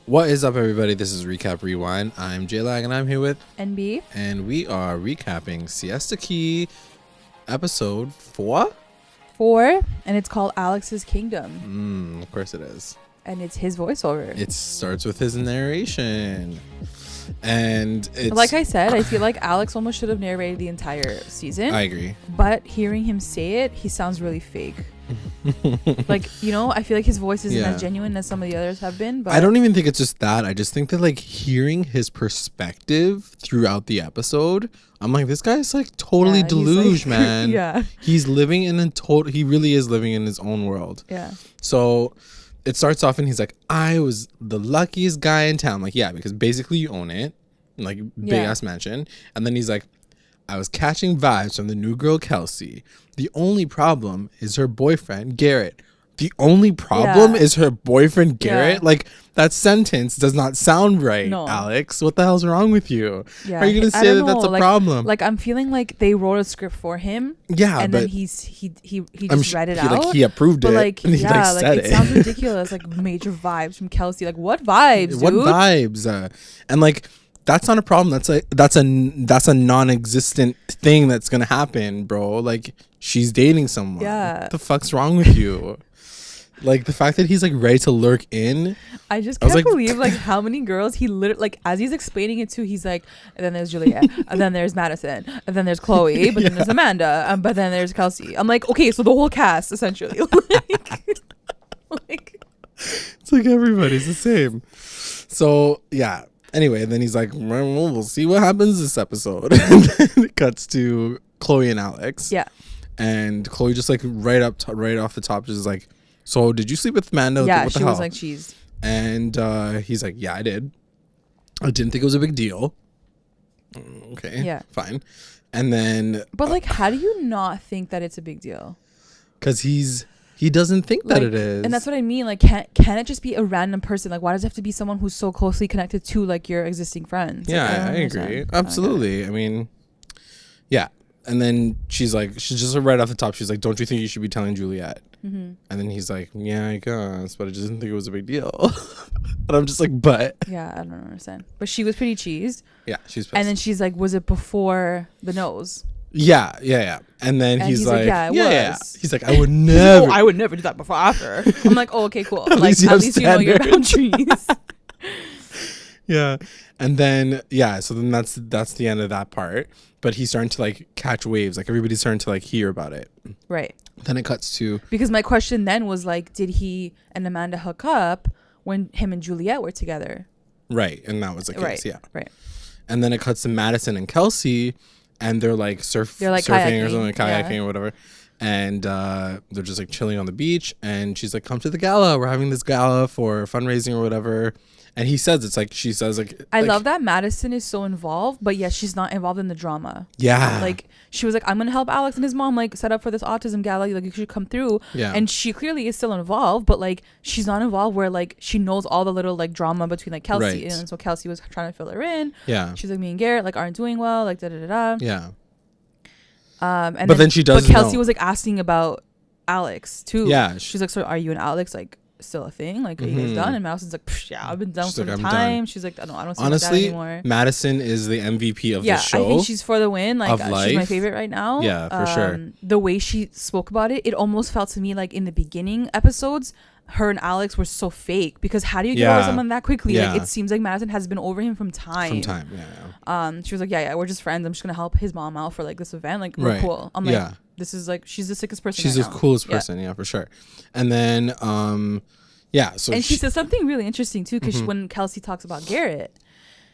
What is up, everybody? This is Recap Rewind. I'm J-Lag and I'm here with NB. And we are recapping Siesta Key episode 4? 4, and it's called Alex's Kingdom. Of course it is. And it's his voiceover. It starts with his narration. And it's... Like I said, I feel like Alex almost should have narrated the entire season. I agree. But hearing him say it, he sounds really fake. Like, you know, I feel like his voice isn't as genuine as some of the others have been. But I don't even think it's just that. I just think that, like, hearing his perspective throughout the episode, I'm like, this guy's like totally deluged, like, man. Yeah. He's living in he really is living in his own world. Yeah. So it starts off and he's like, I was the luckiest guy in town. Like, yeah, because basically you own it. Like, big ass mansion. And then he's like, I was catching vibes from the new girl, Kelsey. The only problem is her boyfriend, Garrett. The only problem is her boyfriend, Garrett? Yeah. Like, that sentence does not sound right, no. Alex. What the hell's wrong with you? Yeah. Are you going to say that that's a problem? Like, I'm feeling like they wrote a script for him. Yeah, and then he just read it out. Like, he approved but it. Like, and he, yeah, like, said it sounds ridiculous. Like, major vibes from Kelsey. Like, what vibes, dude? What vibes? And, like... That's not a problem. That's a non-existent thing that's gonna happen, bro. Like, she's dating someone. Yeah. What the fuck's wrong with you? Like, the fact that he's like ready to lurk in. I just can't believe like how many girls he literally, like, as he's explaining it to, he's like, and then there's Juliet, and then there's Madison, and then there's Chloe, but then there's Amanda, but then there's Kelsey. I'm like, okay, so the whole cast essentially. like it's like everybody's the same. So yeah. Anyway, and then he's like, well, we'll see what happens this episode. And then it cuts to Chloe and Alex. Yeah. And Chloe just like right off the top, just like, so did you sleep with Amanda? Yeah, what the she hell? was like cheesed. And he's like, yeah, I did. I didn't think it was a big deal. Okay. Yeah. Fine. And then. But like, how do you not think that it's a big deal? Because he doesn't think that it is. And that's what I mean. Like, can it just be a random person? Like, why does it have to be someone who's so closely connected to, like, your existing friends? Yeah, like, I agree. Absolutely. I mean, yeah. And then she's just right off the top, she's like, don't you think you should be telling Juliet? Mm-hmm. And then he's like, yeah, I guess. But I just didn't think it was a big deal. And I'm just like, but. Yeah, I don't understand. But she was pretty cheesed. Yeah, she's pissed. And then she's like, was it before the nose? Yeah. And then he's like, yeah, it was. Yeah. He's like, I would never. I would never do that before after. I'm like, oh, okay, cool. At least you know your boundaries. Yeah. And then, so then that's the end of that part. But he's starting to like catch waves. Like, everybody's starting to like hear about it. Right. Then it cuts to. Because my question then was like, did he and Amanda hook up when him and Juliet were together? Right. And that was the case. Right. Yeah. Right. And then it cuts to Madison and Kelsey. And they're like surfing kayaking. Or something, kayaking or whatever. And they're just like chilling on the beach. And she's like, come to the gala. We're having this gala for fundraising or whatever. And he says, she says I love that Madison is so involved, but yet she's not involved in the drama. Yeah. Like, she was like, I'm going to help Alex and his mom, like, set up for this autism gala. Like, you should come through. Yeah. And she clearly is still involved, but, like, she's not involved where, like, she knows all the little, like, drama between, like, Kelsey. Right. And so Kelsey was trying to fill her in. Yeah. She's like, me and Garrett, like, aren't doing well, like, da-da-da-da. Yeah. But then she does. But Kelsey was, like, asking about Alex, too. Yeah. She's like, so are you and Alex, like, still a thing? Like, are you guys done? And Madison's like, yeah, I've been done for the time. She's like, I don't see honestly that anymore. Madison is the MVP of the show. I think she's for the win. Like, she's my favorite right now. Yeah, for sure. The way she spoke about it almost felt to me like in the beginning episodes, her and Alex were so fake, because how do you get over someone that quickly? Yeah. Like, it seems like Madison has been over him from time. She was like, yeah, we're just friends. I'm just gonna help his mom out for like this event. Like, we're cool. I'm like, this is like, she's the sickest person. She's the coolest person. Yeah, for sure. And then so she said something really interesting too, because when Kelsey talks about Garrett,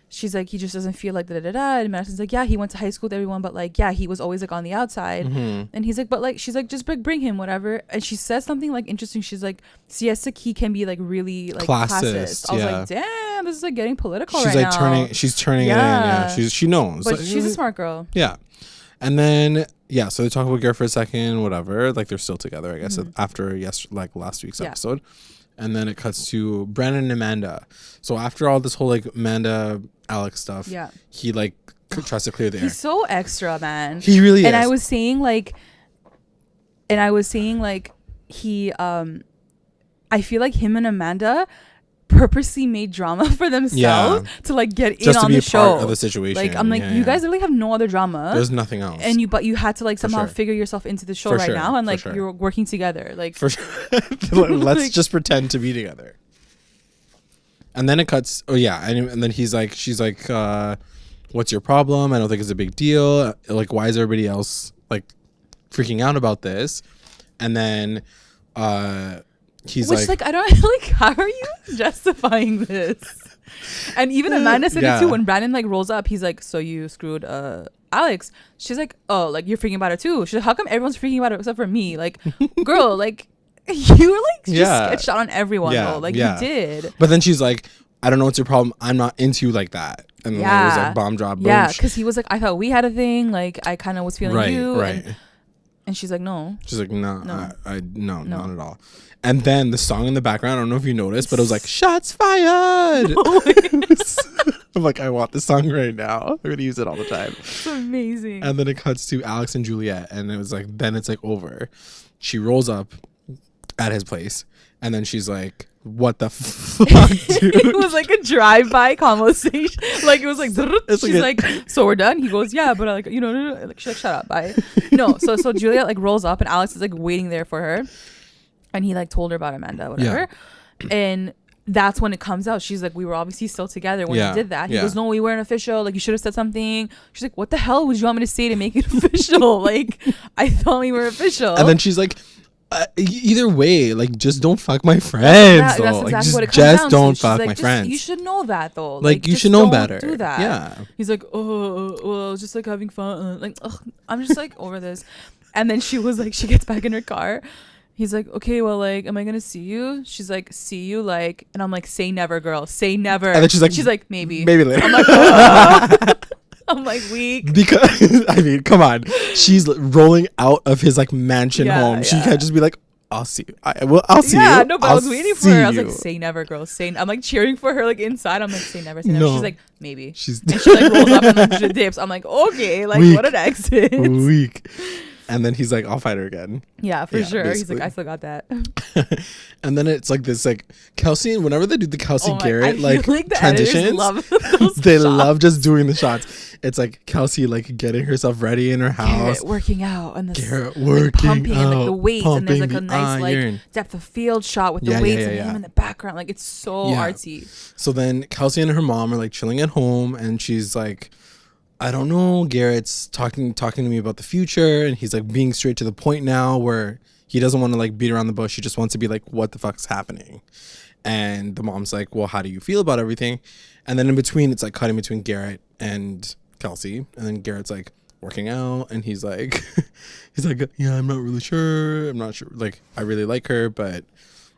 she's like, he just doesn't feel like da-da-da-da. And Madison's like, yeah, he went to high school with everyone, but like, yeah, he was always like on the outside. And he's like, but like, she's like, just bring him, whatever. And she says something like interesting. She's like, Siesta Key can be like really like classist. I was like, damn, this is like getting political she's right like now. She's turning it in. Yeah, she knows. But like, she's a smart girl. Yeah. And then so they talk about Garrett for a second, whatever. Like, they're still together, I guess, after last week's episode. And then it cuts to Brandon and Amanda. So after all this whole like Amanda Alex stuff, he like tries to clear the air. He's so extra, man. He really is. And I was saying like he I feel like him and Amanda purposely made drama for themselves to like get just in on the show part of the situation. Like I'm like, you guys really have no other drama. There's nothing else. And you had to like somehow figure yourself into the show now, and like you're working together. Like for sure. Let's like, just pretend to be together. And then it cuts. Oh yeah, and then she's like, "What's your problem? I don't think it's a big deal. Like, why is everybody else like freaking out about this?" And then he's like, I don't like, how are you justifying this? And even Amanda said it too when Brandon like rolls up. He's like, "So you screwed Alex?" She's like, "Oh, like you're freaking about it too." She's like, "How come everyone's freaking about it except for me?" Like, girl, like you were like just sketched out on everyone though. Like you did. But then she's like, "I don't know what's your problem. I'm not into you like that." And then it was like bomb drop. Boom. Yeah, because he was like, "I thought we had a thing. Like I kind of was feeling you." Right. And she's like, "No." She's like, no, not at all. And then the song in the background, I don't know if you noticed, but it was like, "Shots fired." I'm like, I want this song right now. I'm going to use it all the time. It's amazing. And then it cuts to Alex and Juliet. And it was like, then it's like over. She rolls up at his place. And then she's like, "What the fuck, dude?" It was like a drive-by conversation. Like it was like, she's like, "So we're done?" He goes, "Yeah," but like, like she's like, "Shut up, bye." No, so Juliet like rolls up and Alex is like waiting there for her. And he like told her about Amanda, whatever. Yeah. And that's when it comes out. She's like, "We were obviously still together when you did that." He goes, "No, we weren't official. Like you should have said something." She's like, "What the hell would you want me to say to make it official? Like I thought we were official." And then she's like, either way, like just don't fuck my friends. That's exactly like, what it comes just down don't to. fuck like, my friends. You should know that though. Like you should know better. Do that. Yeah. He's like, "Oh, well, just like having fun." Like, ugh, I'm just like over this. And then she was like, she gets back in her car. He's like, "Okay, well, like, am I gonna see you?" She's like, "See you, like," and I'm like, "Say never, girl. Say never." And then she's like, maybe later. I'm like, oh. I'm like weak because I mean, come on, she's rolling out of his like mansion home. She can't just be like, "I'll see you." I'll see you. Yeah, no, but I was waiting for her. I was like, "Say never, girl. Say." I'm like cheering for her, like inside. I'm like, "Say never, say never." She's like, "Maybe." And she like rolls up and like she dips. I'm like, "Okay, like weak. What an exit." Weak. And then he's like, "I'll fight her again." Yeah, for sure. Basically. He's like, "I still got that." And then it's like this, like Kelsey, and whenever they do the Kelsey Garrett like the transitions, they shots. love just doing the shots. It's like Kelsey like getting herself ready in her house, Garrett working out, and Garrett working pumping out, and like the weights, and there's like a nice iron. like depth of field shot with the weights and him in the background. Like it's so artsy. So then Kelsey and her mom are like chilling at home, and she's like, "I don't know, Garrett's talking to me about the future," and he's like being straight to the point now, where he doesn't want to like beat around the bush. He just wants to be like, "What the fuck's happening?" And the mom's like, "Well, how do you feel about everything?" And then in between, it's like cutting between Garrett and Kelsey, and then Garrett's like working out, and he's like, "Yeah, I'm not really sure. I'm not sure. Like, I really like her, but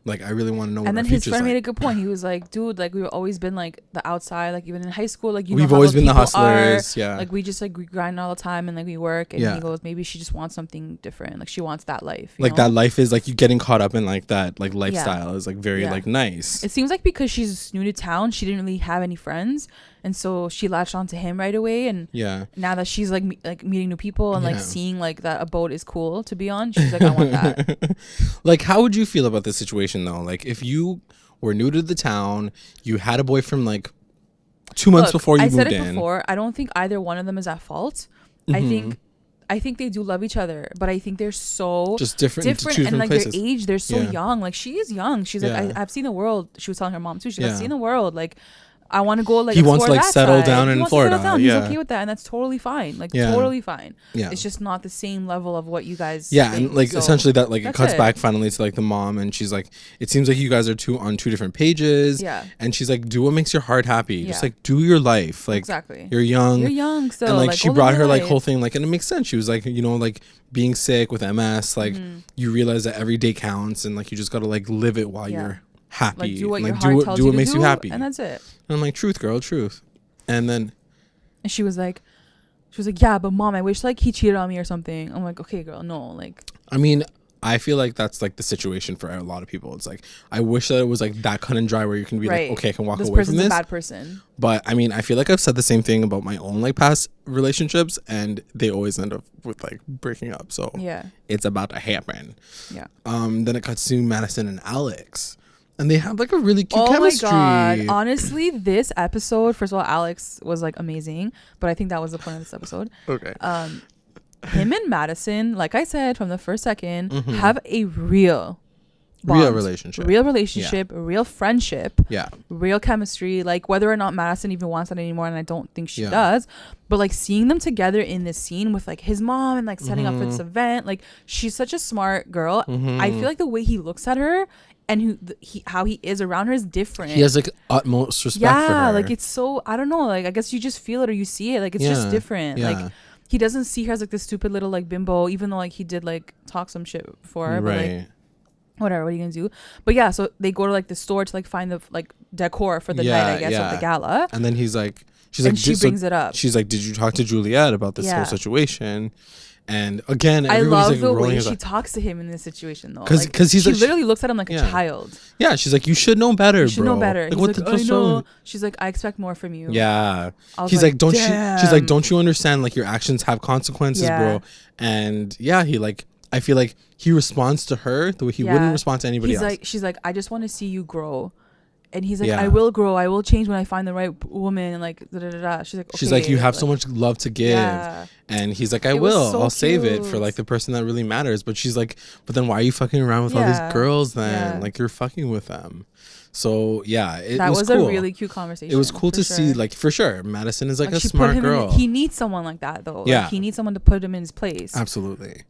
like I really want to know." And then his friend made a good point. He was like, "Dude, like we've always been like the outside, like even in high school, like we've always been the hustlers. Yeah, like we just like we grind all the time and like we work." And he goes, "Maybe she just wants something different. Like she wants that life. Like that life is like you getting caught up in like that like lifestyle is like very like nice." It seems like because she's new to town, she didn't really have any friends, and so she latched onto him right away. And now that she's like meeting new people and like seeing like that a boat is cool to be on, she's like, "I want that." Like, how would you feel about this situation though? Like, if you were new to the town, you had a boyfriend like 2 months before you moved in. I said it before. I don't think either one of them is at fault. Mm-hmm. I think they do love each other, but I think they're so just different and like places. Their age, they're so young. Like she is young. She's like, I've seen the world. She was telling her mom too. She's like, I've seen the world. Like I want to go like he wants to like settle down in Florida. He's okay with that, and that's totally fine. Like totally fine. Yeah, it's just not the same level of what you guys. Yeah, think. And like essentially that like it cuts back finally to like the mom, and she's like, it seems like you guys are on two different pages. Yeah, and she's like, do what makes your heart happy. Just like do your life. Like exactly. You're young. So and like she brought her like whole thing like, and it makes sense. She was like, you know, like being sick with MS, like you realize that every day counts, and like you just gotta like live it while you're happy. Like do what like, your heart tells you what to makes do, you happy, and that's it. And I'm like, truth, girl, truth. And then she was like, yeah, but mom, I wish like he cheated on me or something. I'm like, okay, girl, no, like. I mean, I feel like that's like the situation for a lot of people. It's like, I wish that it was like that cut and dry where you can be like, okay, I can walk away from this. This person's a bad person. But I mean, I feel like I've said the same thing about my own like past relationships, and they always end up with like breaking up. So yeah, it's about to happen. Yeah. Then it cuts to Madison and Alex. And they had like a really cute chemistry. Oh my god. Honestly, this episode, first of all, Alex was like amazing, but I think that was the point of this episode. Okay. Him and Madison, like I said from the first second, have a real bond, real relationship, real friendship, real chemistry. Like whether or not Madison even wants that anymore, and I don't think she does, but like seeing them together in this scene with like his mom and like setting up for this event, like she's such a smart girl. I feel like the way he looks at her and how he is around her is different. He has like utmost respect for her. Like it's so, I don't know, like I guess you just feel it or you see it, like it's just different. Like he doesn't see her as like this stupid little like bimbo, even though like he did like talk some shit for her, but like whatever, what are you gonna do? But yeah, so they go to like the store to like find the like decor for the night, I guess, of the gala. And then he's like, she brings it up. She's like, did you talk to Juliet about this whole situation? And again, I love like the way she talks to him in this situation though, because she literally looks at him like a child. Yeah, she's like, you should know better, you should know better. Like, what the know. She's like, I expect more from you. Yeah. He's like, don't you? She's like, don't you understand? Like your actions have consequences, bro. And yeah, he like, I feel like he responds to her the way he wouldn't respond to anybody else. She's like, I just want to see you grow. And he's like, I will grow. I will change when I find the right woman. And like, da, da, da, da. She's like, okay. She's like, you have so much love to give. Yeah. And he's like, I will. So I'll save it for like the person that really matters. But she's like, but then why are you fucking around with all these girls then? Yeah. Like you're fucking with them. So yeah, that was cool. A really cute conversation. It was cool to see, like for sure. Madison is like a smart girl. He needs someone like that though. Yeah. Like, he needs someone to put him in his place. Absolutely.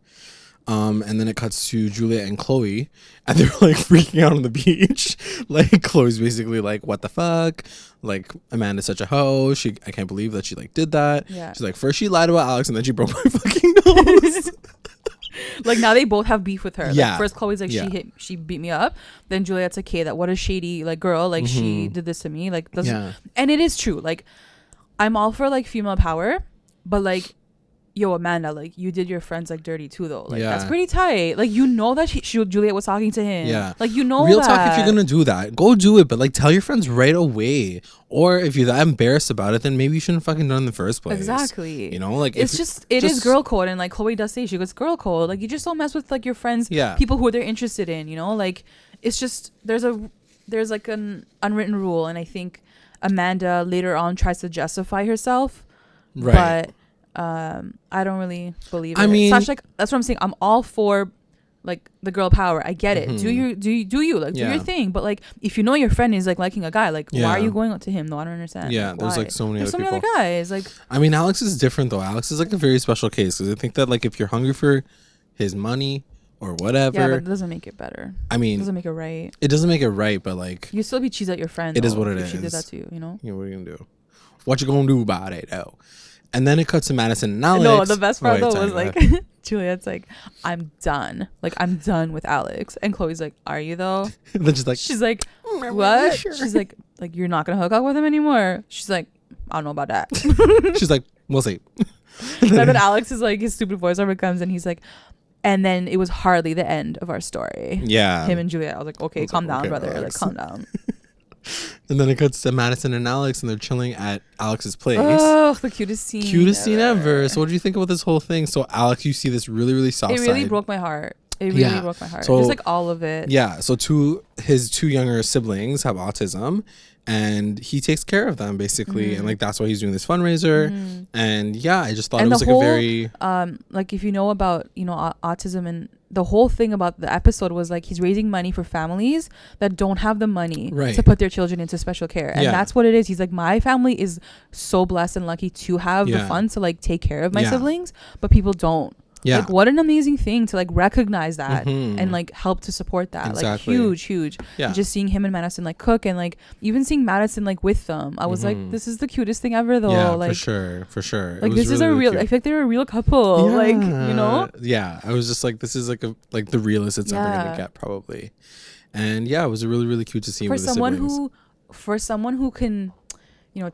And then it cuts to Juliet and Chloe, and they're like freaking out on the beach. Like Chloe's basically like, "What the fuck? Like Amanda's such a hoe. I can't believe that she like did that." Yeah. She's like, first she lied about Alex, and then she broke my fucking nose. Like now they both have beef with her. Yeah. Like, first Chloe's like, she beat me up. Then Juliet's like, "Okay, that what a shady like girl. Like she did this to me. Like doesn't." And it is true. Like I'm all for like female power, but like, yo, Amanda, like you did your friends like dirty too though. Like that's pretty tight. Like you know that Juliet was talking to him. Yeah. Like you know real that. Talk, if you're gonna do that, go do it. But like tell your friends right away. Or if you're that embarrassed about it, then maybe you shouldn't fucking done it in the first place. Exactly. You know, like it's it is girl code, and like Chloe does say she goes girl code. Like you just don't mess with like your friends, people who they're interested in. You know, like it's just there's like an unwritten rule, and I think Amanda later on tries to justify herself, but I don't really believe it. I mean, that's what I'm saying. I'm all for like the girl power. I get it. Do you like do your thing, but like if you know your friend is like liking a guy, like why are you going up to him? No, I don't understand. Yeah, like, there's like so many other guys. Like I mean, Alex is different though. Alex is like a very special case because I think that like if you're hungry for his money or whatever, but it doesn't make it better. I mean, it doesn't make it right. It doesn't make it right, but like you still be cheese at your friend. It is what it is. She did that to you, you know. Yeah, what are you gonna do? What you gonna do about it though? And then it cuts to Madison and Alex. No, the best part though was like Juliet's like, I'm done. Like I'm done with Alex. And Chloe's like, are you though? And then she's like, what? Really sure. She's like you're not gonna hook up with him anymore. She's like, I don't know about that. She's like, we'll see. And then Alex is like, his stupid voiceover comes and he's like, and then it was hardly the end of our story. Yeah. Him and Juliet. I was like, okay, calm down, brother. Alex. Like calm down. And then it cuts to Madison and Alex, and they're chilling at Alex's place. Oh, the cutest scene. Scene ever. So what do you think about this whole thing? So Alex, you see this really, really soft side. It really broke my heart. It really broke my heart. So, just like all of it. Yeah. So his two younger siblings have autism, and he takes care of them basically, and like that's why he's doing this fundraiser. And yeah, I just thought it was like a very like if you know about autism, and the whole thing about the episode was like he's raising money for families that don't have the money to put their children into special care, and that's what it is. He's like, my family is so blessed and lucky to have the funds to like take care of my siblings, but people don't. Yeah. Like what an amazing thing to like recognize that and like help to support that. Exactly. Like huge. Yeah. Just seeing him and Madison like cook, and like even seeing Madison like with them, I was like, this is the cutest thing ever though. Yeah, like for sure. Like this is a real cute. I feel like they're a real couple. Yeah. Like, you know? Yeah. I was just like, this is like the realest it's ever gonna get probably. And yeah, it was really, really cute to see for someone who can,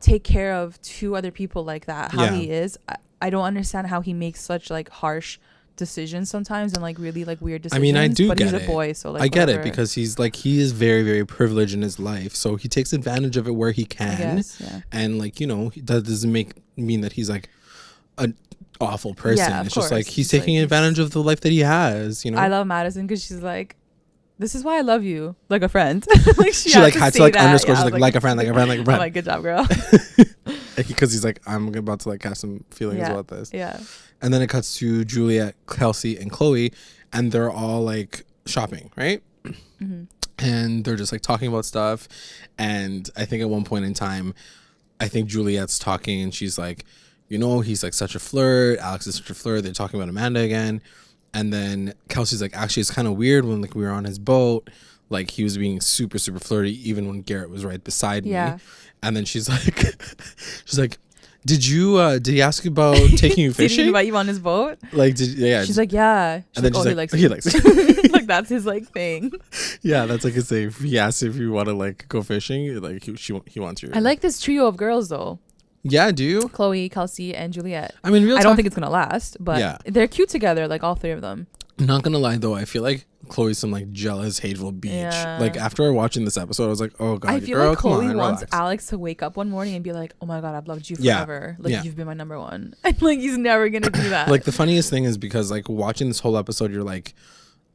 take care of two other people like that, how he is. I don't understand how he makes such like harsh decisions sometimes and like really like weird decisions. I mean, I do but get he's a boy, so like I get it because he's like he is very, very privileged in his life, so he takes advantage of it where he can. I guess, yeah. And like that doesn't mean that he's like an awful person. Yeah, it's just like he's taking advantage of the life that he has. I love Madison because she's like, this is why I love you, like a friend. Like she like had to like underscore. She's like a friend, like a friend, like a friend. I'm like, good job, girl. Because he's like, I'm about to like have some feelings about this. Yeah. And then it cuts to Juliet, Kelsey, and Chloe, and they're all like shopping, right? Mm-hmm. And they're just like talking about stuff. And I think at one point in time, I think Juliet's talking and she's like, you know, he's like such a flirt. Alex is such a flirt. They're talking about Amanda again. And then Kelsey's like, actually, it's kind of weird when like we were on his boat. Like he was being super, super flirty, even when Garrett was right beside me. And then she's like, did he ask you about taking you fishing? Did he invite you on his boat? Like, she's like, yeah. She's and then like, he likes it. Like that's his like thing. Yeah, that's like his thing. He asks if you want to like go fishing. Like he wants you. I like this trio of girls though. Yeah, do you? Chloe, Kelsey, and Juliet. I mean, I don't think it's gonna last, but they're cute together. Like all three of them. I'm not gonna lie though, I feel like Chloe's some like jealous, hateful bitch. Yeah. Like after watching this episode, I was like, oh god, I feel girl, like Chloe wants relax. Alex to wake up one morning and be like, oh my god, I've loved you forever. Like you've been my number one. And like he's never gonna do that. Like the funniest thing is because like watching this whole episode, you're like,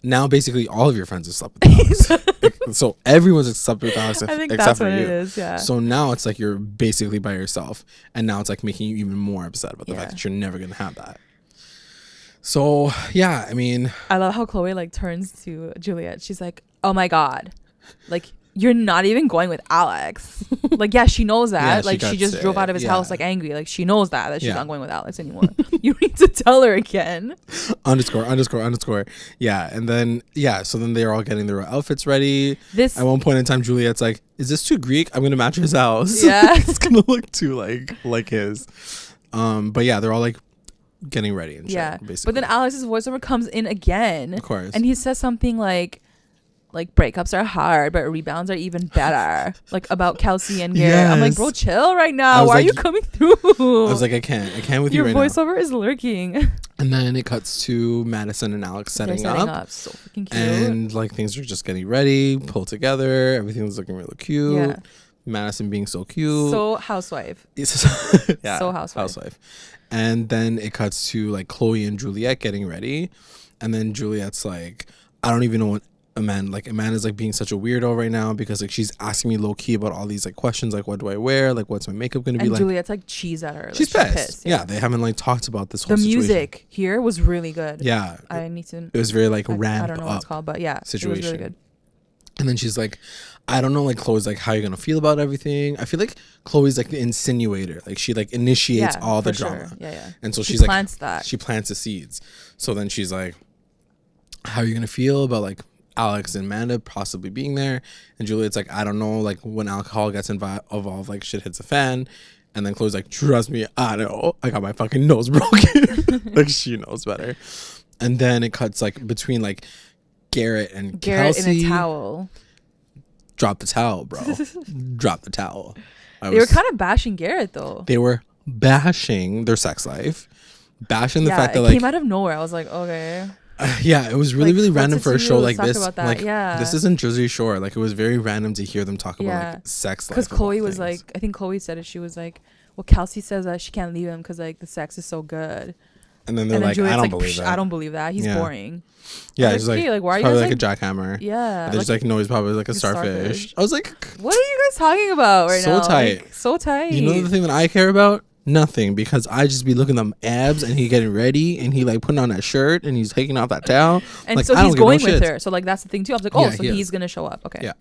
now basically all of your friends have slept with Alex. Like, so everyone's slept with Alex I think except that's for what you. it is, yeah. So now it's like you're basically by yourself, and now it's like making you even more upset about the fact that you're never gonna have that. So yeah, I mean, I love how Chloe like turns to Juliet. She's like, "Oh my god, like you're not even going with Alex." Like, yeah, she knows that. Yeah, like she just drove out of his house like angry. Like she knows that she's not going with Alex anymore. You need to tell her again. ____. Yeah, and then so then they're all getting their outfits ready. At one point in time, Juliet's like, "Is this too Greek? I'm gonna match his house." Yeah, it's gonna look too like his. But yeah, they're all like getting ready and shit, basically. But then Alex's voiceover comes in again, of course, and he says something like breakups are hard but rebounds are even better, like about Kelsey and Garrett. I'm like, bro, chill right now. Why are you coming through? I was like, I can't with you right now. Your voiceover is lurking. And then it cuts to Madison and Alex setting up. So freaking cute. And like things are just getting ready, pulled together, everything's looking really cute. Madison being so cute, so housewife. So housewife. And then it cuts to like Chloe and Juliet getting ready, and then Juliet's like, I don't even know what Amanda's like being such a weirdo right now because like she's asking me low key about all these like questions, like what do I wear, like what's my makeup gonna be like. Juliet's like cheese at her. Like, she's pissed. Yeah, they haven't like talked about this whole situation. The music here was really good. Yeah, I need to. It was very like ramp up. I don't know what it's called, but yeah, situation. It was really good. And then she's like, I don't know, like Chloe's like, how you gonna feel about everything? I feel like Chloe's like the insinuator. Like she like initiates all the drama. Sure. Yeah. And so she she's plants like, she plants the seeds. So then she's like, how are you gonna feel about like Alex and Amanda possibly being there? And Juliet's like, I don't know, like when alcohol gets involved, like shit hits a fan. And then Chloe's like, trust me, I know, I got my fucking nose broken. Like she knows better. And then it cuts like between like Garrett and Kelsey in a towel. Drop the towel, bro. Drop the towel. They were kind of bashing Garrett though. They were bashing their sex life, bashing the fact that like it came out of nowhere. I was like, okay. It was really random for a show like this. Like, this isn't Jersey Shore. Like it was very random to hear them talk about like sex life. Because Chloe was like, I think Chloe said it. She was like, well, Kelsey says that she can't leave him because like the sex is so good. And then they're like, I don't believe that. I don't believe that. He's boring. Yeah, he's like, why are you probably guys like a jackhammer. Yeah. And they're just like, no, he's probably like a starfish. I was like, what are you guys talking about right now? So tight. Like, so tight. You know the thing that I care about? Nothing, because I just be looking at them abs and he getting ready and he like putting on that shirt and he's taking off that towel. And like, so he's going with her. So like that's the thing too. I was like, so he's gonna show up. Okay. Yeah.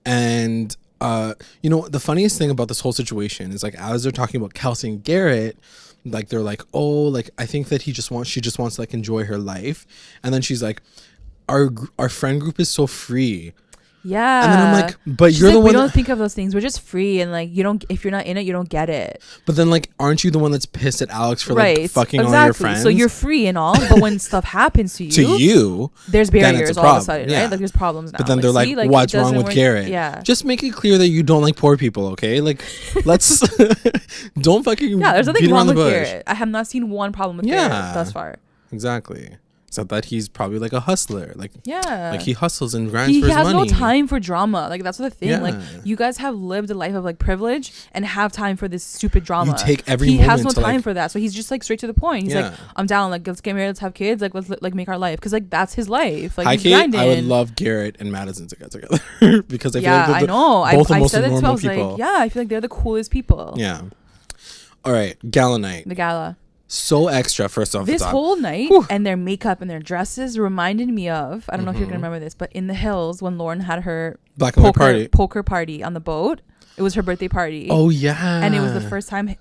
And you know, the funniest thing about this whole situation is like as they're talking about Kelsey and Garrett, like they're like, oh, like I think that she just wants to like enjoy her life. And then she's like, our friend group is so free. Yeah. And then I'm like, but she's you're like, the one. We don't think of those things. We're just free, and like if you're not in it, you don't get it. But then like, aren't you the one that's pissed at Alex for like fucking all your friends? So you're free and all, but when stuff happens to you, there's barriers all of a sudden, right? Like there's problems now. But then they're like, what's wrong with Garrett? Yeah. Just make it clear that you don't like poor people, okay? Like, let's don't fucking there's nothing wrong with Garrett. I have not seen one problem with Garrett thus far. Exactly. except that he's probably like a hustler. Like, yeah, like he hustles and grinds for he his has money. no time for drama. Like that's the thing. Yeah. Like you guys have lived a life of like privilege and have time for this stupid drama. You take every he moment has no to, time like, for that. So he's just like straight to the point. He's like, I'm down. Like let's get married. Let's have kids. Like let's like make our life, because like that's his life. Like he's grinding. I would love Garrett and Madison to get together because I feel like I know. both I the most said that too. I normal was people. like, yeah, I feel like they're the coolest people. Yeah. All right, gala night. The gala. So extra. First off, this whole night. Whew. And their makeup and their dresses reminded me of, I don't know if you're gonna remember this, but in the hills when Lauren had her black and white party, poker party on the boat. It was her birthday party. Oh yeah. And it was the first time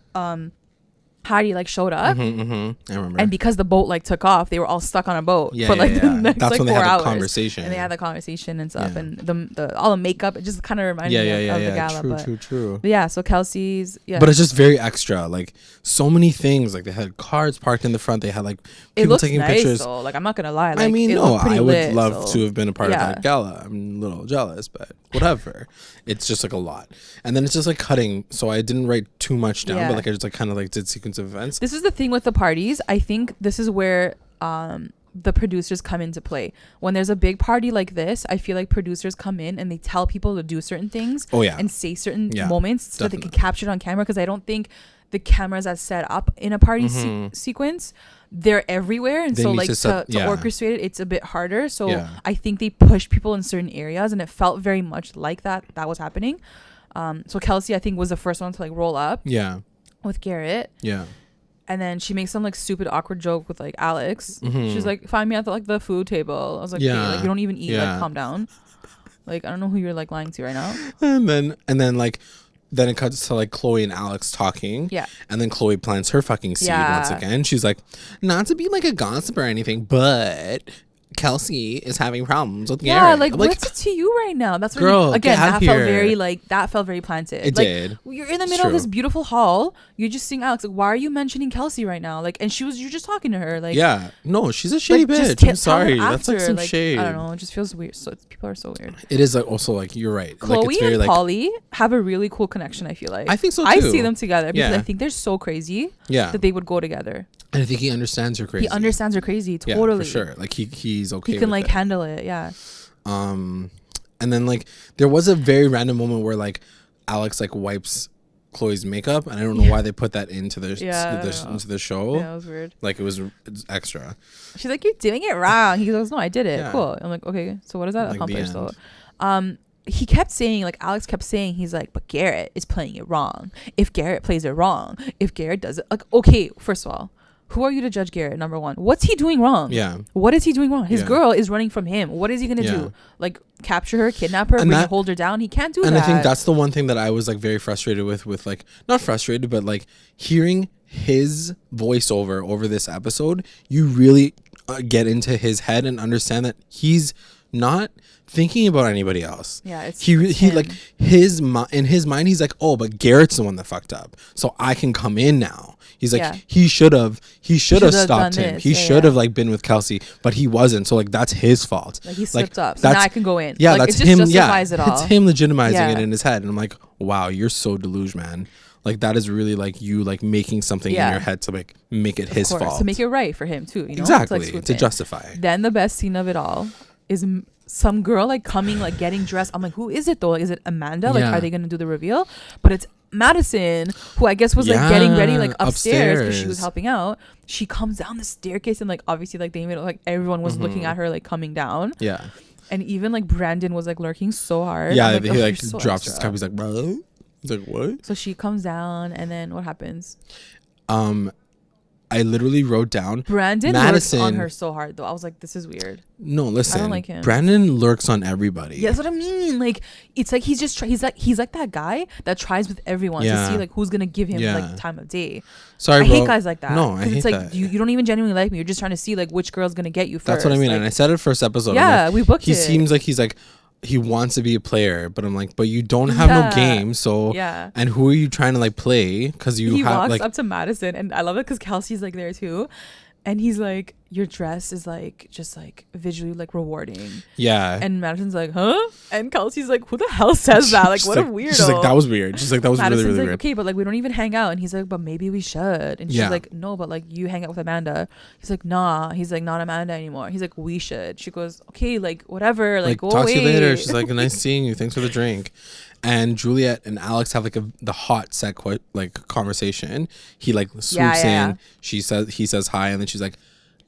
Patty like showed up. I remember. And because the boat like took off, they were all stuck on a boat for like the next That's like when 4 they had hours. the conversation. And they had the conversation and stuff, and the all the makeup. It just kind of reminded me of the gala. True. But yeah, so Kelsey's But it's just very extra. Like so many things. Like they had cars parked in the front. They had like people taking nice, pictures. Though. Like I'm not gonna lie. Like, I mean, no, I would love to have been a part of that gala. I'm a little jealous, but whatever. It's just like a lot. And then it's just like cutting. So I didn't write too much down, but like I just like kind of like did sequence of events. This is the thing with the parties. I think this is where the producers come into play. When there's a big party like this, I feel like producers come in and they tell people to do certain things and say certain moments so that they can capture it on camera, because I don't think the cameras that set up in a party sequence, they're everywhere, and so like to orchestrate it, it's a bit harder. So I think they push people in certain areas, and it felt very much like that was happening. So Kelsey, I think, was the first one to like roll up with Garrett, and then she makes some like stupid awkward joke with like Alex. She's like, find me at the food table. I was like, okay, like you don't even eat, like calm down. Like I don't know who you're like lying to right now. And then like then it cuts to like Chloe and Alex talking. Yeah. And then Chloe plants her fucking seed once again. She's like, not to be like a gossip or anything, but Kelsey is having problems with Garrett. Yeah, like what's it to you right now? That's what girl, again, that felt very planted. It did. You're in the middle of this beautiful hall. You're just seeing Alex. Like, why are you mentioning Kelsey right now? Like, and you're just talking to her. Like, yeah, no, she's a shitty bitch. I'm sorry, that's like some shade. I don't know. It just feels weird. So people are so weird. It is like also like you're right. Chloe like, it's very, and like, Polly have a really cool connection. I feel like I think so too. I see them together because I think they're so crazy. That they would go together. And I think he understands her crazy. He understands her crazy, totally. Yeah, for sure. Like he's okay. He can with like handle it, yeah. And then like there was a very random moment where like Alex like wipes Chloe's makeup, and I don't know why they put that into the into the show. Yeah, it was weird. Like it's extra. She's like, you're doing it wrong. He goes, no, I did it. Yeah. Cool. I'm like, okay, so what does that accomplish? So, he kept saying, like Alex kept saying, he's like, but Garrett is playing it wrong. If Garrett plays it wrong, if Garrett does it, like, okay, first of all, who are you to judge Garrett? Number one, what's he doing wrong? Yeah. What is he doing wrong? His girl is running from him. What is he gonna do? Like capture her, kidnap her, hold her down? He can't do that. And I think that's the one thing that I was like very frustrated with like not frustrated, but like hearing his voiceover over this episode. You really get into his head and understand that he's not thinking about anybody else. Yeah, it's he like in his mind he's like, oh, but Garrett's the one that fucked up, so I can come in now. He's like, he should have stopped him. He should have like been with Kelsey, but he wasn't. So like that's his fault. Like he slipped up. So now I can go in. Yeah, like, that's him. Yeah, it's him legitimizing it in his head, and I'm like, wow, you're so delusional, man. Like that is really like you like making something in your head to like make it his fault, to make it right for him too. You know, exactly, to justify. Then the best scene of it all is some girl like coming, like getting dressed. I'm like, who is it though? Like, is it Amanda? Like, are they gonna do the reveal? But it's Madison, who I guess was like getting ready like upstairs because she was helping out. She comes down the staircase, and like obviously like they made it like everyone was looking at her like coming down. Yeah. And even like Brandon was like lurking so hard. Yeah, like, he like so drops his cup. He's like, bro. He's like, what? So she comes down, and then what happens? I literally wrote down Brandon Madison lurks on her so hard though. I was like, this is weird. No, listen, I don't like him. Brandon lurks on everybody. Yeah, that's what I mean. Like it's like he's just he's like that guy that tries with everyone to see like who's gonna give him like time of day. Sorry, I hate guys like that. No, I hate it's like that. You don't even genuinely like me. You're just trying to see like which girl's gonna get you first. That's what I mean. Like, and I said it first episode. Yeah, like, we booked he it. He seems like he's like he wants to be a player, but I'm like, but you don't have no game, so and who are you trying to like play? Because he walks like up to Madison, and I love it because Kelsey's like there too, And he's like, your dress is like just like visually like rewarding. Yeah. And Madison's like, huh? And Kelsey's like, who the hell says that? Like, what a weirdo. She's like, that was weird. She's like, that was Madison's really, really like, weird. okay, but like we don't even hang out. And he's like, but maybe we should. And she's like, no, but like you hang out with Amanda. He's like, nah. He's like, not Amanda anymore. He's like, we should. She goes, okay, like whatever. Like go talk away. to you later. She's like, nice seeing you. Thanks for the drink. And Juliet and Alex have like the hot set conversation. He like swoops in. He says hi, and then she's like,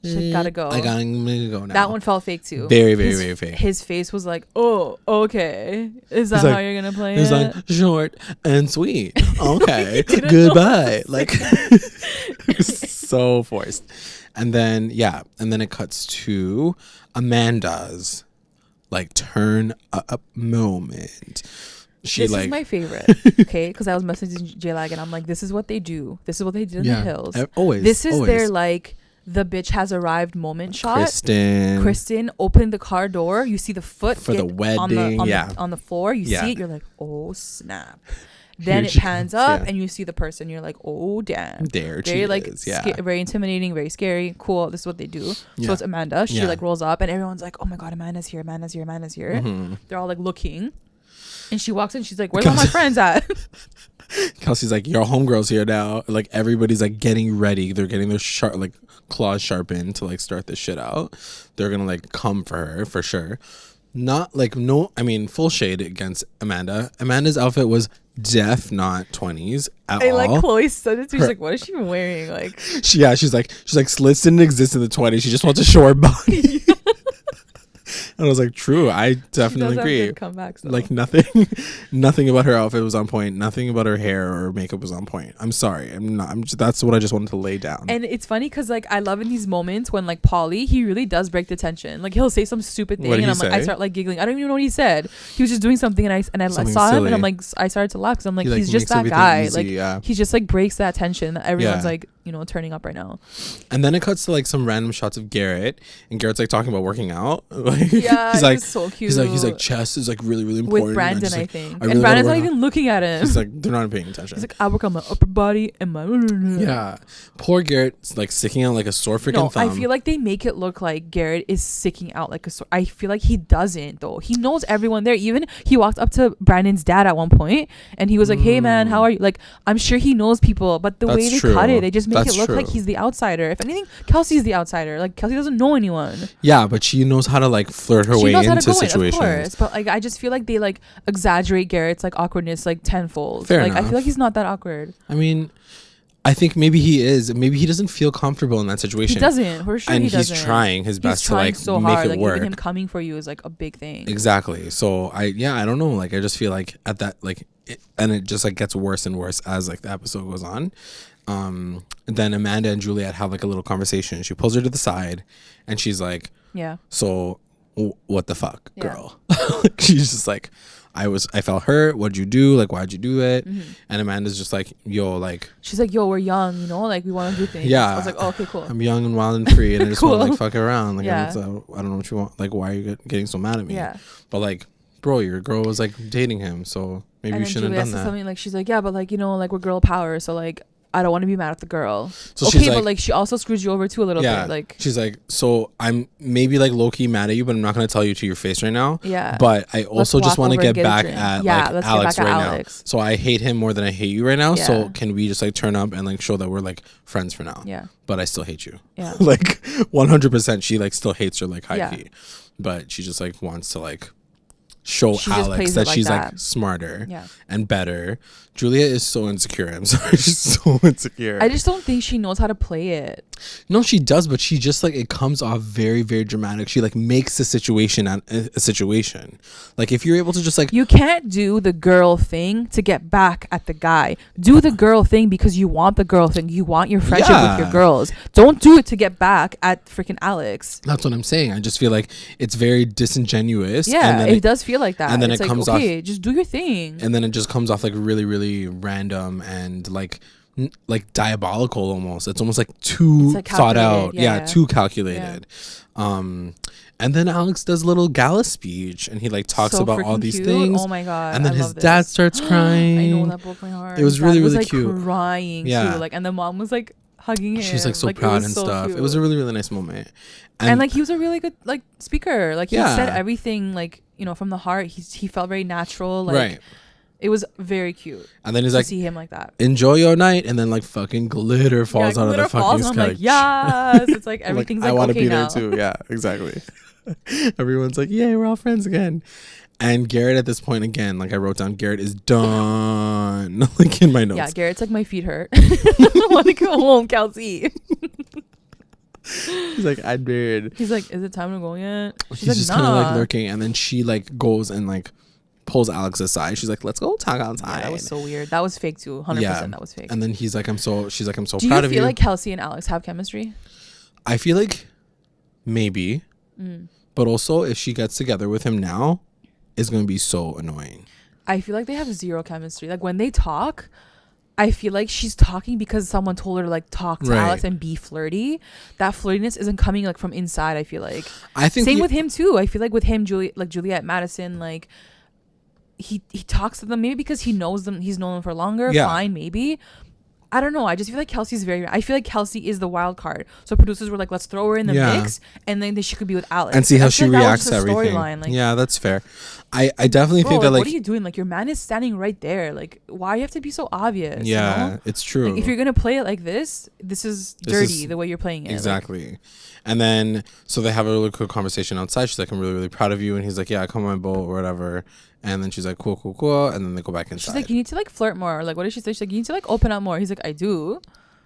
she gotta go. I'm gonna go now. That one felt fake too. Very, very, very fake. His face was like, oh, okay. Is that how you're gonna play it? He's like, short and sweet. Okay, goodbye. Like, so forced. And then it cuts to Amanda's like turn up moment. This is my favorite, okay? Because I was messaging J-Lag and I'm like, this is what they do. This is what they did in the hills. Always. This is their like the bitch has arrived moment shot. Kristen open the car door. You see the foot for the wedding. On the floor. You see it. You're like, oh snap. Then it pans up and you see the person. You're like, oh damn. There she like is. very intimidating, very scary. Cool. This is what they do. So it's Amanda. She like rolls up and everyone's like, oh my god, Amanda's here. Mm-hmm. They're all like looking. And she walks in. She's like, where's all my friends at? Kelsey's like, your homegirl's here now. Like everybody's like getting ready. They're getting their claws sharpened to like start this shit out. They're gonna like come for her for sure. Not like full shade against Amanda. Amanda's outfit was not 20s at all. Like Chloe said it too. She's like, what is she wearing? Like she's like slits didn't exist in the 20s. She just wants a short body. And I was like, true, I definitely agree. Comebacks, like nothing about her outfit was on point. Nothing about her hair or makeup was on point. I'm sorry. That's what I just wanted to lay down. And it's funny because like I love in these moments when like Pauly, he really does break the tension. Like he'll say some stupid thing and I'm like, I start like giggling. I don't even know what he said. He was just doing something and I saw him and I'm like, I started to laugh because I'm like, he's just that guy. Easy, like he just like breaks that tension that everyone's like, you know, turning up right now. And then it cuts to like some random shots of Garrett, and Garrett's like talking about working out. Like, yeah, he's like, so cute. He's like chest is like really, really important. With Brandon, I think. Really and Brandon's not even looking at him. He's like, they're not paying attention. He's like, I work on my upper body and my. Yeah, poor Garrett's like sticking out like a sore freaking thumb. I feel like they make it look like Garrett is sticking out like a sore. I feel like he doesn't though. He knows everyone there. Even he walked up to Brandon's dad at one point and he was like, hey man, how are you? Like, I'm sure he knows people, but the way they cut it, they just make it look like he's the outsider. If anything, Kelsey's the outsider. Like Kelsey doesn't know anyone. Yeah, but she knows how to like flirt her way into situations. Of course, but like I just feel like they like exaggerate Garrett's like awkwardness like tenfold. Fair like enough. I feel like he's not that awkward. I mean, I think maybe he is. Maybe he doesn't feel comfortable in that situation. He doesn't, for sure. And he doesn't. He's trying his best to like so make hard. it like, work. Even him coming for you is like a big thing. Exactly. So I don't know. Like I just feel like at that like, it just like gets worse and worse as like the episode goes on. Then Amanda and Juliet have like a little conversation. She pulls her to the side, and she's like, "Yeah. So, what the fuck, girl?" She's just like, I felt hurt. What'd you do? Like, why'd you do it? Mm-hmm. And Amanda's just like, yo, like. She's like, yo, we're young, you know, like we want to do things. Yeah. I was like, oh, okay, cool. I'm young and wild and free, and I just want to like fuck around. Like, yeah. I don't know what you want. Like, why are you getting so mad at me? Yeah. But like, bro, your girl was like dating him, so maybe you shouldn't have done that. Something like she's like, yeah, but like, you know, like we're girl power, so like I don't want to be mad at the girl. So okay, but like she also screws you over too a little bit. Like she's like, so I'm maybe like low key mad at you, but I'm not gonna tell you to your face right now. Yeah. But I also just want to get back at like Alex right now. So I hate him more than I hate you right now. Yeah. So can we just like turn up and like show that we're like friends for now? Yeah. But I still hate you. Yeah. Like 100%. She like still hates her like high key, but she just like wants to like show Alex that she's like smarter and better. Julia is so insecure. I'm sorry, she's so insecure. I just don't think she knows how to play it. No, she does, but she just like, it comes off very, very dramatic. She like makes a situation a situation. Like if you're able to just like, you can't do the girl thing to get back at the guy. Do the girl thing because you want the girl thing. You want your friendship with your girls. Don't do it to get back at freaking Alex. That's what I'm saying. I just feel like it's very disingenuous. Yeah, it does feel like that. And then it's it like, comes okay, off, just do your thing. And then it just comes off like really, really random and like diabolical almost. It's almost like too thought out. Yeah, too calculated. Yeah. And then Alex does a little gala speech and he like talks about all these things. Oh my god. And then his dad starts crying. I know, that broke my heart. It was really, really cute. Crying too. Like, and the mom was like hugging him. She was like so proud and stuff. Cute. It was a really, really nice moment. And like he was a really good like speaker. Like he said everything like, you know, from the heart. He felt very natural. Like, right. It was very cute. And then he's like, see him like that. Enjoy your night, and then like fucking glitter falls out of the fucking sky. I'm like, yes. It's like everything's like, I want to be there too. Yeah, exactly. Everyone's like, yay, we're all friends again. And Garrett at this point again, like I wrote down, Garrett is done. Like in my notes. Yeah, Garrett's like, my feet hurt. I want to go home, Kelsey. He's like, I'm dead. He's like, is it time to go yet? He's like, just kind of like lurking, and then she like goes and like pulls Alex aside. She's like, let's go talk outside. Yeah, that was so weird. That was fake too. 100%. Yeah. That was fake. And then he's like, she's like, I'm so proud of you. Do you feel like Kelsey and Alex have chemistry? I feel like maybe, but also if she gets together with him now, it's gonna be so annoying. I feel like they have zero chemistry. Like when they talk, I feel like she's talking because someone told her to like talk to Alex and be flirty. That flirtiness isn't coming like from inside. I feel like. I think same with him too. I feel like with him, Juliet, Madison, like he talks to them maybe because he knows them. He's known them for longer. Yeah. Fine, maybe. I don't know. I just feel like Kelsey's I feel like Kelsey is the wild card. So producers were like, let's throw her in the mix, and then she could be with Alex and see how she reacts to everything. Like, yeah, that's fair. I definitely think that like, what are you doing? Like your man is standing right there. Like why you have to be so obvious? Yeah, you know? It's true. Like, if you're gonna play it like this is dirty the way you're playing it. Exactly. Like, and then so they have a really quick conversation outside. She's like, I'm really, really proud of you, and he's like, yeah, come on my boat or whatever. And then she's like, cool. And then they go back inside. She's like, you need to like flirt more. Like, what did she say? She's like, you need to like open up more. He's like, I do.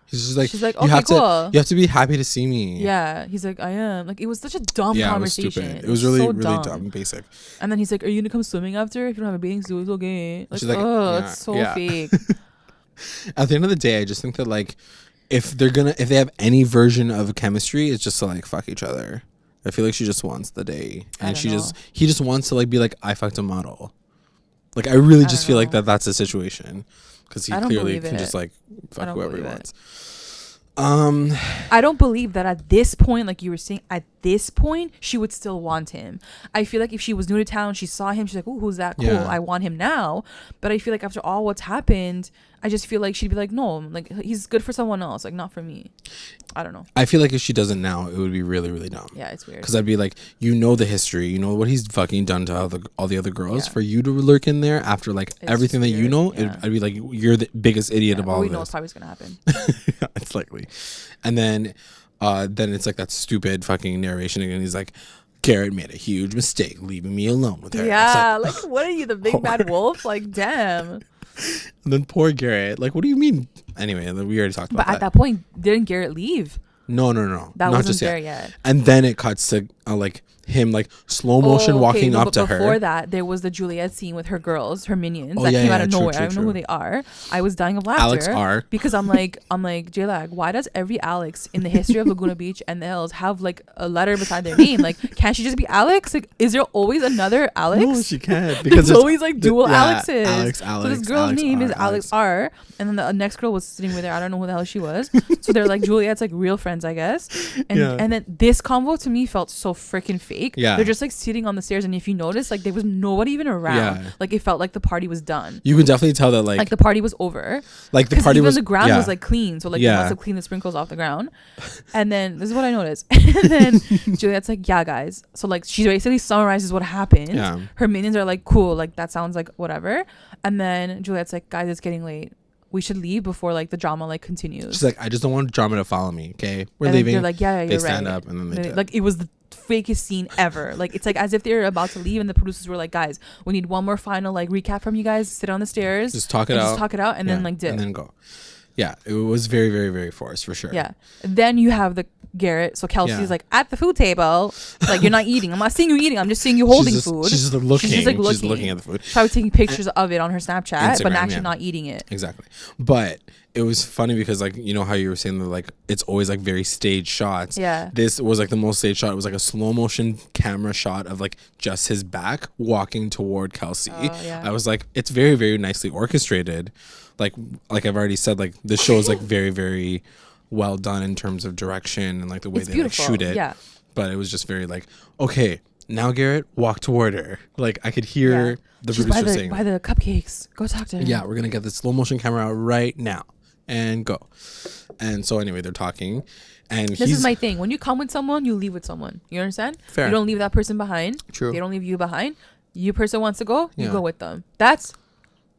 She's like, okay, cool. You have to be happy to see me. Yeah. He's like, I am. Like, it was such a dumb conversation. It was stupid. It was really, so really dumb, basic. And then he's like, are you gonna come swimming after? If you don't have a bathing suit, it's okay. Like, oh, it's so fake. At the end of the day, I just think that like, if they have any version of chemistry, it's just to like fuck each other. I feel like she just wants the day, and he just wants to like be like, I fucked a model. Like I really just feel like that's the situation, because he clearly can just like fuck whoever he wants. I don't believe that at this point, like you were saying, at this point she would still want him. I feel like if she was new to town, she saw him, she's like, "Ooh, who's that? Cool, I want him now." But I feel like after all what's happened, I just feel like she'd be like, no, like he's good for someone else, like not for me. I don't know. I feel like if she does it now, it would be really, really dumb. Yeah, it's weird. Because I'd be like, you know the history, you know what he's fucking done to all the other girls. For you to lurk in there after like everything that you know, I'd be like, you're the biggest idiot of all of this. We know it's probably gonna happen. It's likely. And then it's like that stupid fucking narration again. He's like, Garrett made a huge mistake leaving me alone with her. Yeah, like what are you, the big bad wolf? Like, damn. And then poor Garrett, like, what do you mean? Anyway, we already talked about that. But at that point, didn't Garrett leave? No. That wasn't just there yet. And then it cuts to like him like slow motion walking up to her. Before that, there was the Juliet scene with her girls, her minions that came out of nowhere. I don't know who they are. I was dying of laughter. Alex R. Because I'm like J-Lag, why does every Alex in the history of Laguna Beach and the Hills have like a letter beside their name? Like, can't she just be Alex? Like, is there always another Alex? No, she can't. Because there's always like dual Alexes. Alex. So this girl's name is Alex R. And then the next girl was sitting with her. I don't know who the hell she was. So they're like Juliet's like real friends, I guess. And then this convo to me felt so freaking fake. Yeah. They're just like sitting on the stairs, and if you notice, like there was nobody even around. Like it felt like the party was done. You can definitely tell that like the party was over. Like the party was, the ground was like clean, so like they must have cleaned the sprinkles off the ground. And then this is what I noticed. And then Juliet's like, yeah guys, so like she basically summarizes what happened. Her minions are like, cool, like that sounds like whatever. And then Juliet's like, guys, it's getting late, we should leave before like the drama like continues. She's like, I just don't want drama to follow me. Okay, we're leaving. They're like, yeah, you're they right. stand up, and then they did. Like it was the fakest scene ever. Like it's like as if they're about to leave, and the producers were like, guys, we need one more final like recap from you guys. Sit on the stairs, just talk it out, and then like dip, and then go. Yeah, it was very, very, very forced for sure. Yeah. Then you have the Garrett. So Kelsey's like at the food table, like you're not eating. I'm not seeing you eating. I'm just seeing you holding food. She's just looking. She's looking at the food. Probably taking pictures of it on her Snapchat, but actually not eating it. Exactly. But it was funny because like, you know how you were saying that like it's always like very staged shots. Yeah. This was like the most staged shot. It was like a slow motion camera shot of like just his back walking toward Kelsey. I was like, it's very, very nicely orchestrated. Like I've already said, like the show is like very, very well done in terms of direction and like the way they like shoot it. Yeah. But it was just very like, okay, now Garrett, walk toward her. Like I could hear the producer saying, by the cupcakes. Go talk to her. Yeah, we're gonna get the slow motion camera out right now. and go. And so anyway, they're talking, and this is my thing. When you come with someone, you leave with someone. You understand? Fair. You don't leave that person behind. True. They don't leave you behind. You person wants to go, you go with them. That's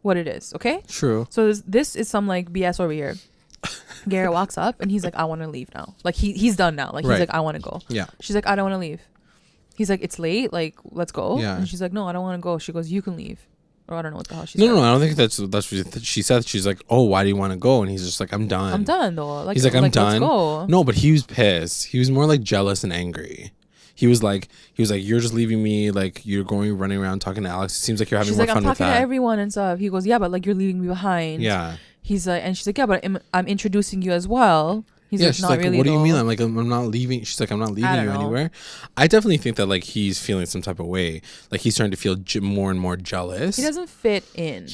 what it is. Okay. True. So this is some like BS over here. Garrett walks up and he's like, I want to leave now. Like he's done now. Like he's like, I want to go. Yeah. She's like, I don't want to leave. He's like, it's late. Like, let's go. Yeah. And she's like, no, I don't want to go. She goes, you can leave. Or I don't know what the hell she said. No, I don't think that's what she said. She's like, oh, why do you want to go? And he's just like, I'm done. I'm done though. Like, he's like, I'm done. Let's go. No, but he was pissed. He was more like jealous and angry. He was like, you're just leaving me. Like, you're running around talking to Alex. It seems like you're having more fun with that. She's like, I'm talking to everyone and stuff. He goes, yeah, but like you're leaving me behind. Yeah. He's like, and she's like, yeah, but I'm introducing you as well. He's yeah, like, she's not like, really. What do you mean? I'm like, I'm not leaving. She's like, I'm not leaving you anywhere. I definitely think that like he's feeling some type of way. Like he's starting to feel more and more jealous. He doesn't fit in.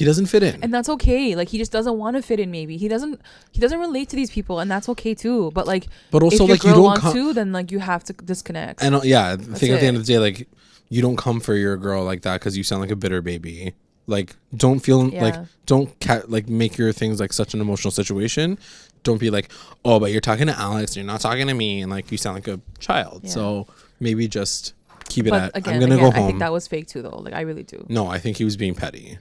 And that's okay. Like he just doesn't want to fit in. Maybe he doesn't relate to these people, and that's okay too. But also, if like your girl wants to, then like you have to disconnect. And yeah, the thing at the end of the day, like you don't come for your girl like that because you sound like a bitter baby. Like don't feel like like make your things like such an emotional situation. Don't be like, oh, but you're talking to Alex, you're not talking to me, and like you sound like a child. Yeah. So maybe just keep it at. I'm gonna go home. I think that was fake too, though. Like I really do. No, I think he was being petty.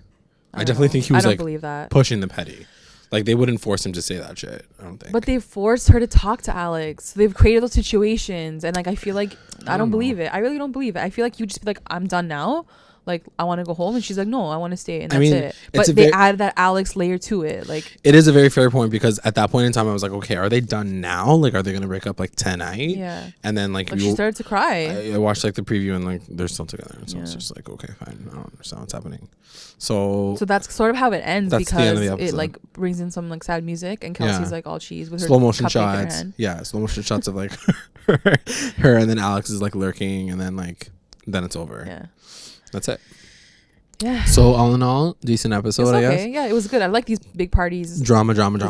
I definitely think he was like believe that. Pushing the petty. Like they wouldn't force him to say that shit. I don't think. But they forced her to talk to Alex. They've created those situations, and like I feel like I don't believe it. I really don't believe it. I feel like you just be like, I'm done now. Like I want to go home, and she's like, no, I want to stay, and that's it. But they added that Alex layer to it. Like it is a very fair point because at that point in time, I was like, okay, are they done now? Like, are they gonna break up like tonight? Yeah. And then like she started to cry. I watched like the preview, and like they're still together, and so it's just like, okay, fine. I don't understand what's happening. So that's sort of how it ends because it like brings in some like sad music, and Kelsey's like all cheese with her slow motion shots. Yeah, slow motion shots of like her, and then Alex is like lurking, and then then it's over. Yeah. That's it. Yeah. So all in all, decent episode, I guess. Yeah, it was good. I like these big parties. Drama. But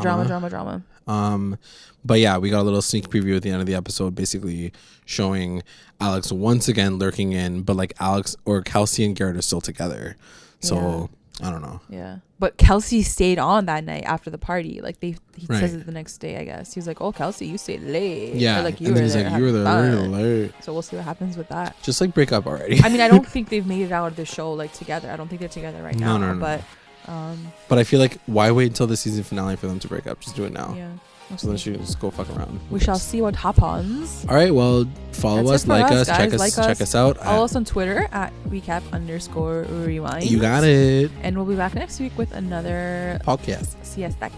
yeah, we got a little sneak preview at the end of the episode, basically showing Alex once again lurking in, but like Alex or Kelsey and Garrett are still together. So I don't know. Yeah. But Kelsey stayed on that night after the party. Like he says it the next day, I guess. He was like, oh, Kelsey, you stayed late. Yeah. Or like you were there really late. So we'll see what happens with that. Just like break up already. I mean, I don't think they've made it out of the show like together. I don't think they're together right now. No. But I feel like why wait until the season finale for them to break up? Just do it now. Yeah. So then she can just go fuck around. We shall see what happens. All right. Well, follow us, like us, check us out. Follow us on Twitter at recap_rewind. You got it. And we'll be back next week with another podcast. Siesta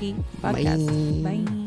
podcast. Bye.